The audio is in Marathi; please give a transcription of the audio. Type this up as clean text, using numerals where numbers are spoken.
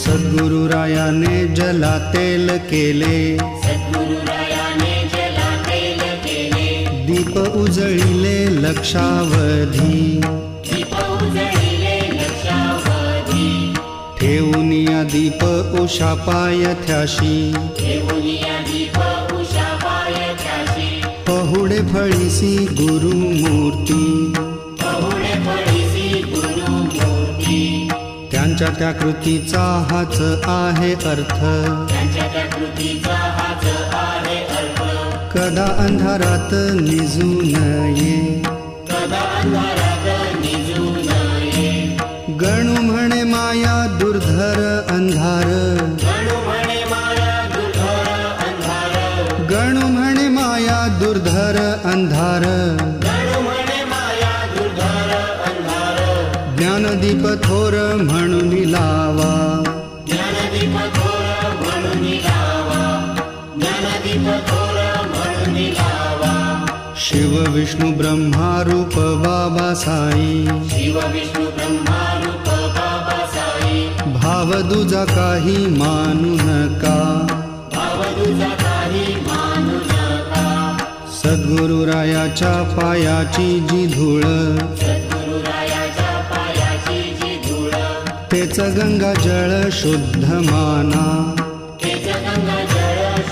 सद्गुरुरायाने जला तेल केले, सद्गुरुरायाने जला तेल केले, दीप उजळिले लक्षावधी, दीप उजळिले लक्षावधी, ठेवूनिया दीप उषा पायथ्याशी, ठेवूनिया दीप उषा पायथ्याशी, पहुडे फळीसी गुरुमूर्ती, पहुडे फळीसी गुरुमूर्ती, त्यांच्या त्या कृतीचा हाच आहे अर्थ, त्यांच्या त्या कृतीचा हाच आहे अर्थ, कदा अंधारात निजू नये, कदा अंधारात निजू नये, गणू म्हणे माया दुर्धर अंधार, गणू म्हणे माया दुर्धर अंधार, गणू म्हणे माया दुर्धर अंधार, गणू म्हणे माया दुर्धर अंधार, ज्ञानदीप थोर म्हणून लावा, ज्ञानदीप थोर म्हणून लावा, ज्ञानदीप थोर म्हणून लावा, शिव विष्णू ब्रह्मा रूप बाबा साई, शिव विष्णू ब्रह्मा रूप बाबा साई, भाव दुजा काही मानू नका, भाव तुझा काही मानू नका, सद्गुरुरायाच्या पायाची जी धूळ, सद्गुरुरायाच्या पायाची जी धूळ, तेच गंगाजळ शुद्ध माना,